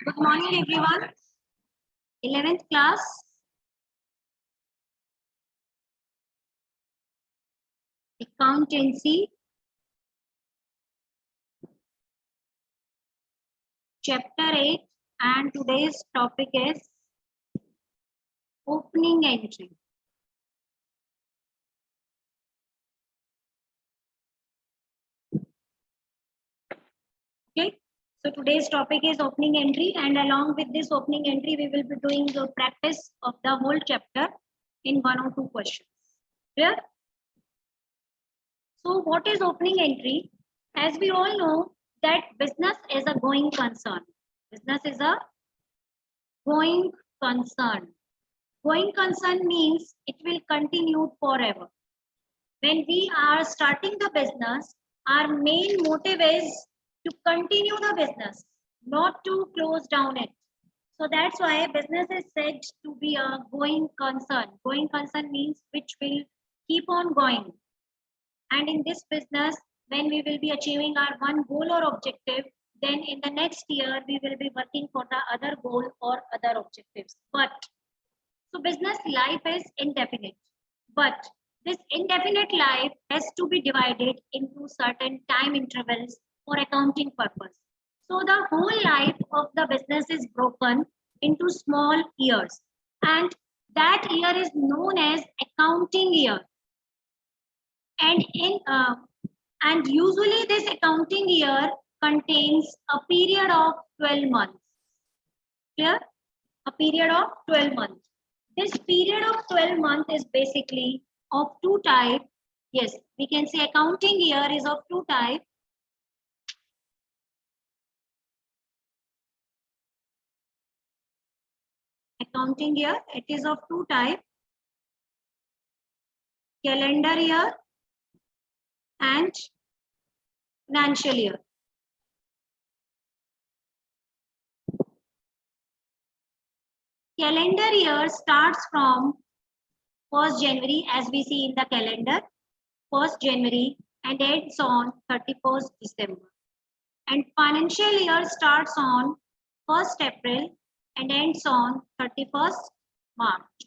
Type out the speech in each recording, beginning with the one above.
Good morning, everyone. 11th class. Accountancy. Chapter 8. And today's topic is opening entry. Okay. So today's topic is opening entry, and along with this opening entry, we will be doing the practice of the whole chapter in 1 or 2 questions. Clear? So what is opening entry? As we all know that business is a going concern. Business is a going concern. Going concern means it will continue forever. When we are starting the business, our main motive is to continue the business, not to close down it. So that's why business is said to be a going concern. Going concern means which will keep on going. And in this business, when we will be achieving our one goal or objective, then in the next year, we will be working for the other goal or other objectives. So business life is indefinite, but this indefinite life has to be divided into certain time intervals for accounting purpose. So the whole life of the business is broken into small years, and that year is known as accounting year. And usually this accounting year contains a period of 12 months. Clear? A period of 12 months. This period of 12 months is basically of two types. Yes, we can say accounting year is of two types. Accounting year, it is of two types. Calendar year and financial year. Calendar year starts from 1st January, as we see in the calendar, 1st January, and ends on 31st December. And financial year starts on 1st April and ends on 31st March.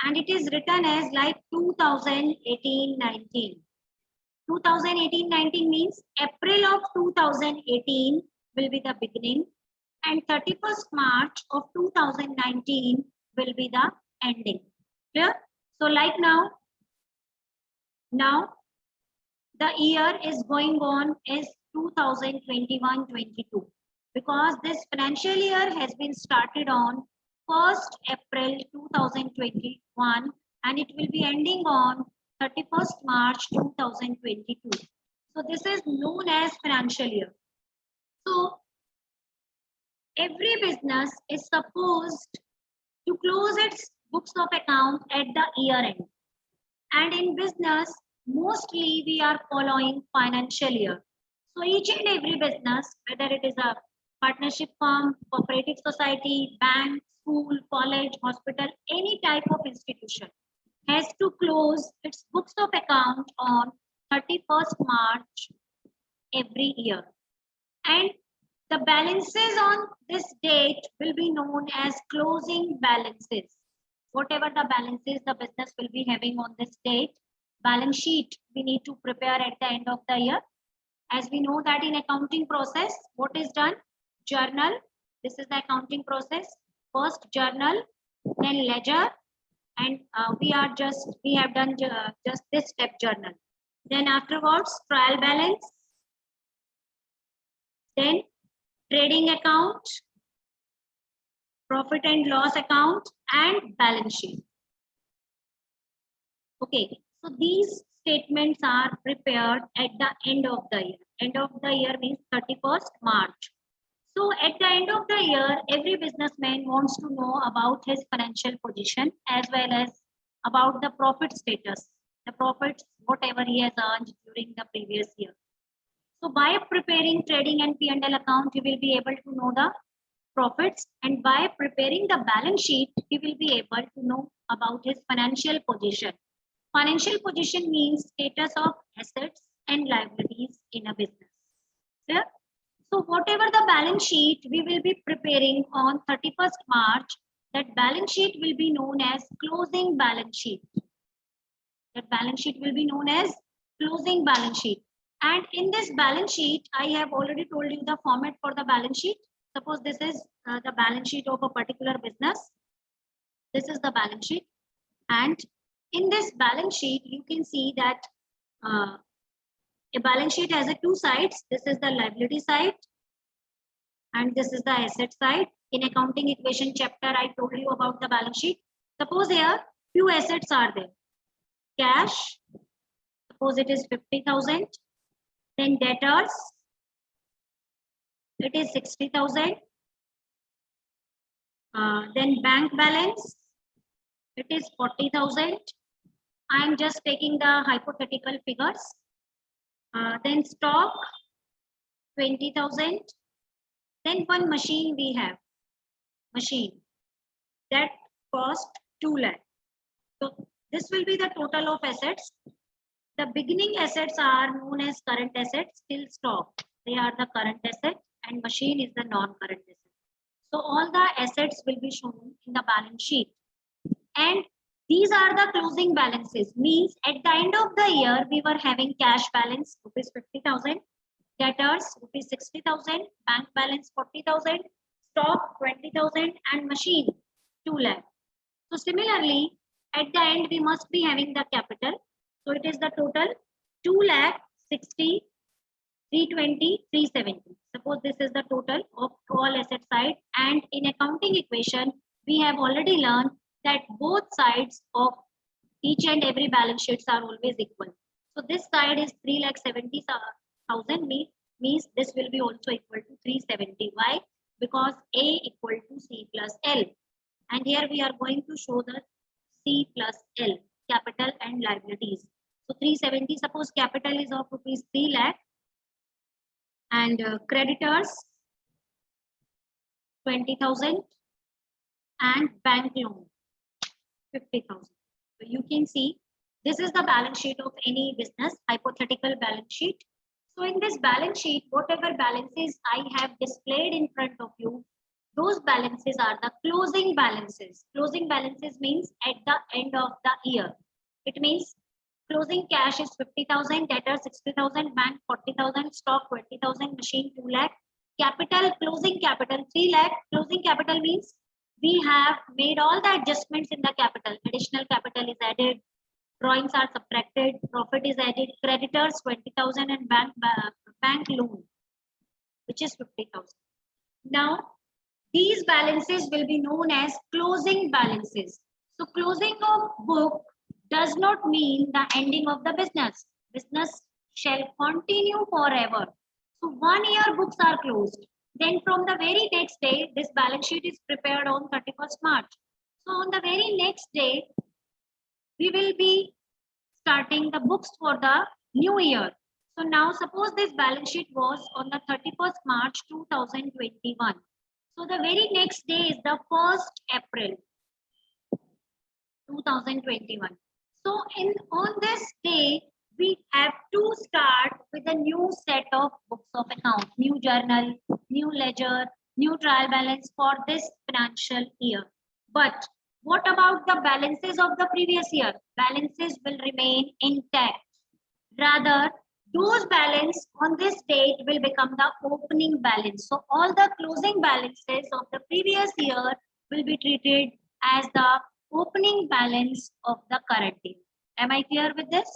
And it is written as like 2018-19. 2018-19 means April of 2018 will be the beginning, and 31st March of 2019 will be the ending. Clear? So like now the year is going on is 2021-22 because this financial year has been started on 1st April 2021 and it will be ending on 31st March 2022. So this is known as financial year. So every business is supposed to close its books of account at the year end. And in business, mostly we are following financial year. So each and every business, whether it is a partnership firm, cooperative society, bank, school, college, hospital, any type of institution, has to close its books of account on 31st March every year. And the balances on this date will be known as closing balances. Whatever the balances the business will be having on this date, balance sheet we need to prepare at the end of the year. As we know that in accounting process, what is done? Journal. This is the accounting process. First journal, then ledger, and we have done just this step journal. Then afterwards trial balance, then trading account, profit and loss account, and balance sheet. Okay, so these statements are prepared at the end of the year. End of the year means 31st March. So at the end of the year, every businessman wants to know about his financial position as well as about the profit status, the profits, whatever he has earned during the previous year. So by preparing trading and P&L account, he will be able to know the profits, and by preparing the balance sheet, he will be able to know about his financial position. Financial position means status of assets and liabilities in a business. Clear? So whatever the balance sheet we will be preparing on 31st March, that balance sheet will be known as closing balance sheet. That balance sheet will be known as closing balance sheet. And in this balance sheet, I have already told you the format for the balance sheet. Suppose this is the balance sheet of a particular business. This is the balance sheet. And in this balance sheet, you can see that a balance sheet has two sides. This is the liability side and this is the asset side. In accounting equation chapter, I told you about the balance sheet. Suppose here few assets are there. Cash, suppose it is 50,000. Then debtors, it is 60,000. Then bank balance, it is 40,000. I am just taking the hypothetical figures. Then stock, 20,000. Then one machine we have, machine that cost 2 lakh. So this will be the total of assets. The beginning assets are known as current assets till stock. They are the current asset and machine is the non-current asset. So all the assets will be shown in the balance sheet. And these are the closing balances. Means at the end of the year, we were having cash balance rupees 50,000, debtors rupees 60,000, bank balance 40,000, stock 20,000 and machine 2 lakh. So similarly, at the end, we must be having the capital. So it is the total 2 lakh 60, 320, 370. Suppose this is the total of all asset side. And in accounting equation, we have already learned that both sides of each and every balance sheets are always equal. So this side is 3,70,000 means this will be also equal to 370. Why? Because A equal to C plus L. And here we are going to show the C plus L, capital and liabilities. So 370, suppose capital is of rupees 3 lakh and creditors 20,000 and bank loan 50,000. So you can see this is the balance sheet of any business, hypothetical balance sheet. So in this balance sheet, whatever balances I have displayed in front of you, those balances are the closing balances. Closing balances means at the end of the year. It means closing cash is 50,000, debtor 60,000, bank 40,000, stock 20,000, machine 2 lakh, capital, closing capital 3 lakh. Closing capital means we have made all the adjustments in the capital. Additional capital is added, drawings are subtracted, profit is added, creditors 20,000 and bank loan, which is 50,000. Now, these balances will be known as closing balances. So closing of book does not mean the ending of the business. Business shall continue forever. So 1 year books are closed. Then from the very next day, this balance sheet is prepared on 31st March. So on the very next day, we will be starting the books for the new year. So now suppose this balance sheet was on the 31st March 2021. So the very next day is the 1st April 2021. So on this day, we have to start with a new set of books of account, new journal, new ledger, new trial balance for this financial year. But what about the balances of the previous year? Balances will remain intact. Rather, those balance on this date will become the opening balance. So all the closing balances of the previous year will be treated as the opening balance of the current year. Am I clear with this?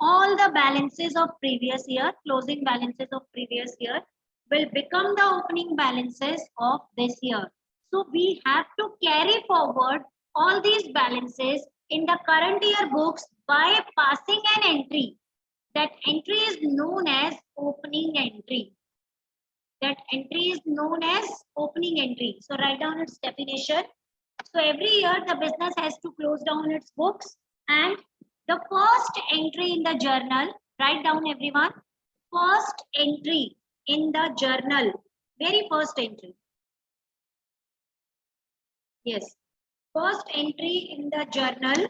All the balances of previous year, closing balances of previous year will become the opening balances of this year. So we have to carry forward all these balances in the current year books by passing an entry. That entry is known as opening entry. That entry is known as opening entry. So write down its definition. So every year the business has to close down its books, and the first entry in the journal, write down everyone, first entry in the journal, very first entry. Yes, first entry in the journal,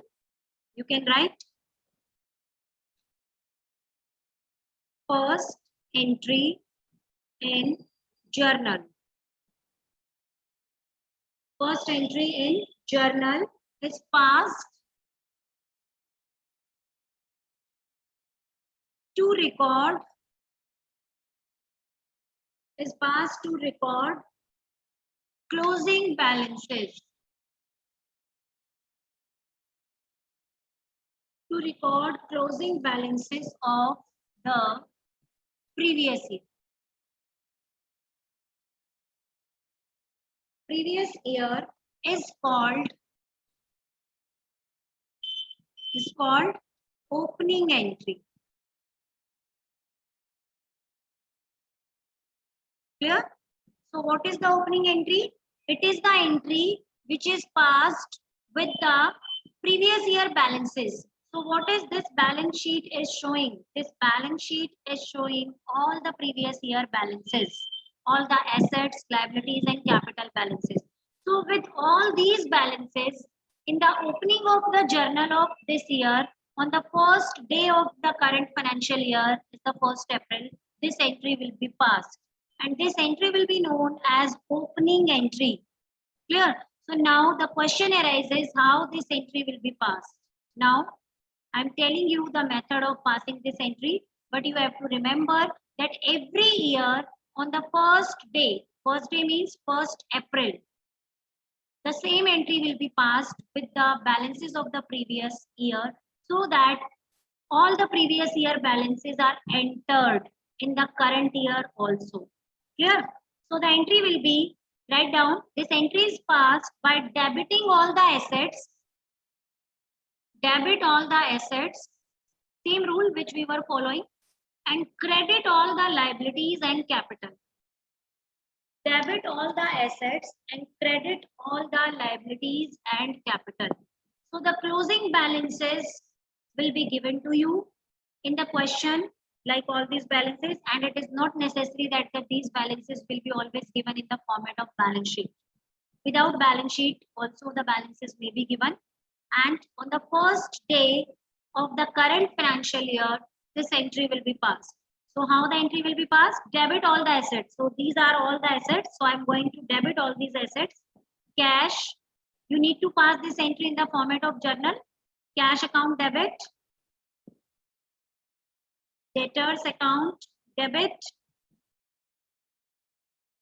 you can write first entry in journal. First entry in journal is passed to record closing balances. To record closing balances of the previous year. Previous year is called opening entry. Clear? So what is the opening entry? It is the entry which is passed with the previous year balances. So what is this balance sheet is showing? This balance sheet is showing all the previous year balances, all the assets, liabilities and capital balances. So with all these balances, in the opening of the journal of this year, on the first day of the current financial year, is the 1st April, this entry will be passed. And this entry will be known as opening entry. Clear? So now the question arises how this entry will be passed. Now I'm telling you the method of passing this entry, but you have to remember that every year on the first day means 1st April, the same entry will be passed with the balances of the previous year, so that all the previous year balances are entered in the current year also. Clear? So the entry will be, write down, this entry is passed by debiting all the assets, debit all the assets, same rule which we were following, and credit all the liabilities and capital. Debit all the assets and credit all the liabilities and capital. So the closing balances will be given to you in the question, like all these balances, and it is not necessary that these balances will be always given in the format of balance sheet. Without balance sheet also the balances may be given, and on the first day of the current financial year this entry will be passed. So how the entry will be passed? Debit all the assets. So these are all the assets, so I'm going to debit all these assets. Cash, you need to pass this entry in the format of journal. Cash account debit, debtors account debit,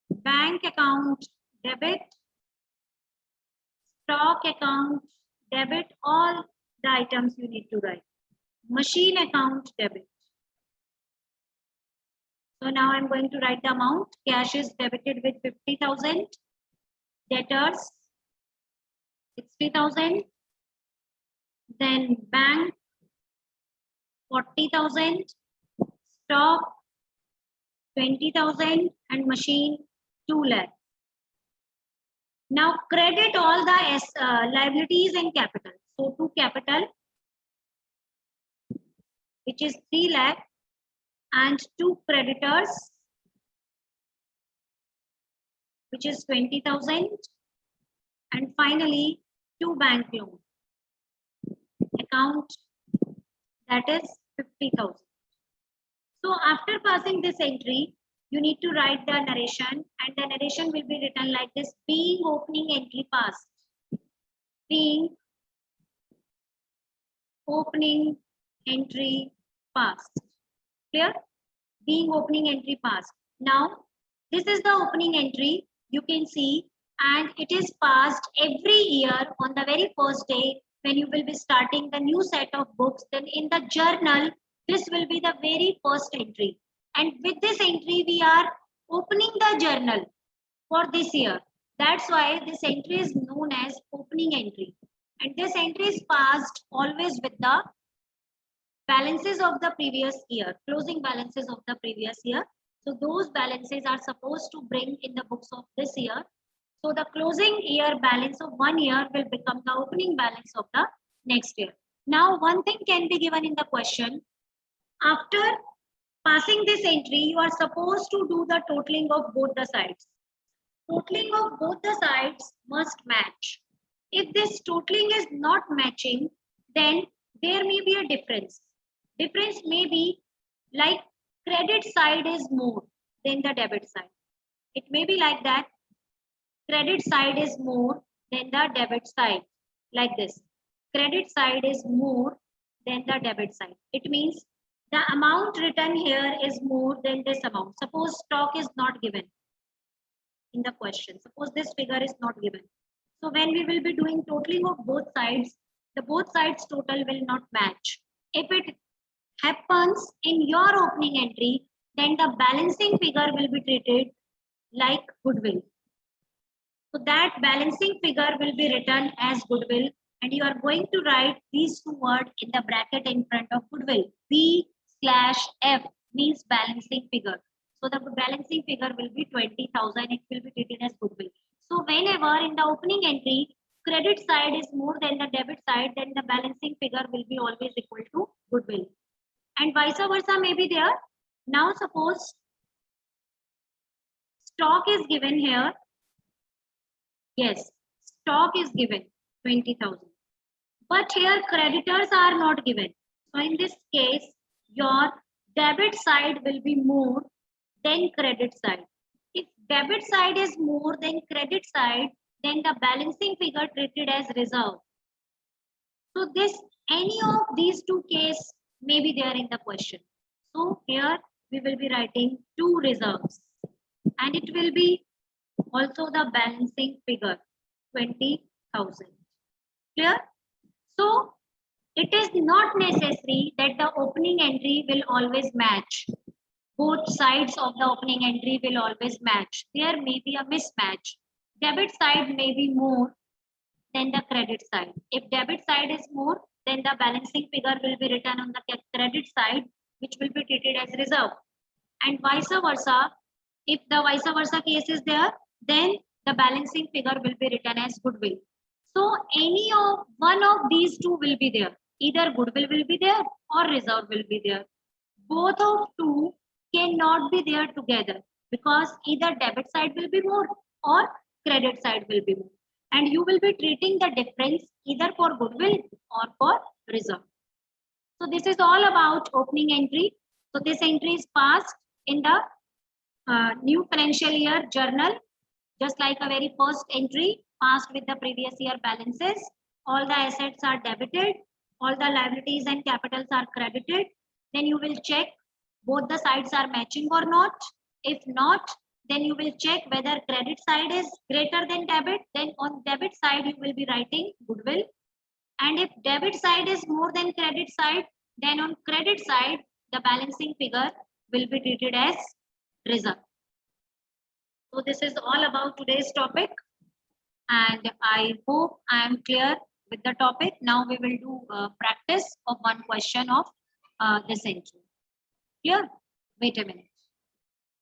bank account debit, stock account debit, all the items you need to write. Machine account debit. So now I'm going to write the amount. Cash is debited with 50,000, debtors 60,000, then bank 40,000, stock 20,000 and machine 2 lakh. Now credit all the liabilities and capital. So to capital, which is 3 lakh, and to creditors, which is 20,000, and finally to bank loan account, that is 50,000. So after passing this entry, you need to write the narration, and the narration will be written like this: being opening entry passed. Being opening entry passed. Clear? Being opening entry passed. Now, this is the opening entry. You can see, and it is passed every year on the very first day when you will be starting the new set of books. Then in the journal, this will be the very first entry. And with this entry, we are opening the journal for this year. That's why this entry is known as opening entry. And this entry is passed always with the balances of the previous year, closing balances of the previous year. So those balances are supposed to bring in the books of this year. So the closing year balance of 1 year will become the opening balance of the next year. Now, one thing can be given in the question. After passing this entry, you are supposed to do the totaling of both the sides. Totaling of both the sides must match. If this totaling is not matching, then there may be a difference. Difference may be like credit side is more than the debit side. It may be like that. Credit side is more than the debit side. Like this. Credit side is more than the debit side. It means the amount written here is more than this amount. Suppose stock is not given in the question. Suppose this figure is not given. So when we will be doing totaling of both sides, the both sides total will not match. If it happens in your opening entry, then the balancing figure will be treated like goodwill. So that balancing figure will be written as goodwill, and you are going to write these two words in the bracket in front of goodwill. B/F means balancing figure. So the balancing figure will be 20,000. It will be treated as goodwill. So whenever in the opening entry, credit side is more than the debit side, then the balancing figure will be always equal to goodwill. And vice versa may be there. Now suppose stock is given here. Yes, stock is given 20,000. But here creditors are not given. So in this case, your debit side will be more than credit side. If debit side is more than credit side, then the balancing figure treated as reserve. So this, any of these two cases may be there in the question. So here we will be writing two reserves, and it will be also the balancing figure 20,000. Clear? So it is not necessary that the opening entry will always match. Both sides of the opening entry will always match. There may be a mismatch. Debit side may be more than the credit side. If debit side is more, then the balancing figure will be written on the credit side, which will be treated as reserve. And vice versa, if the vice versa case is there, then the balancing figure will be written as goodwill. So any of one of these two will be there. Either goodwill will be there or reserve will be there. Both of two cannot be there together because either debit side will be more or credit side will be more. And you will be treating the difference either for goodwill or for reserve. So this is all about opening entry. So this entry is passed in the new financial year journal, just like a very first entry passed with the previous year balances. All the assets are debited, all the liabilities and capitals are credited. Then you will check both the sides are matching or not. If not, then you will check whether credit side is greater than debit. Then on debit side, you will be writing goodwill. And if debit side is more than credit side, then on credit side, the balancing figure will be treated as reserve. So this is all about today's topic. And I hope I am clear with the topic. Now we will do practice of one question of this entry. Clear? Wait a minute.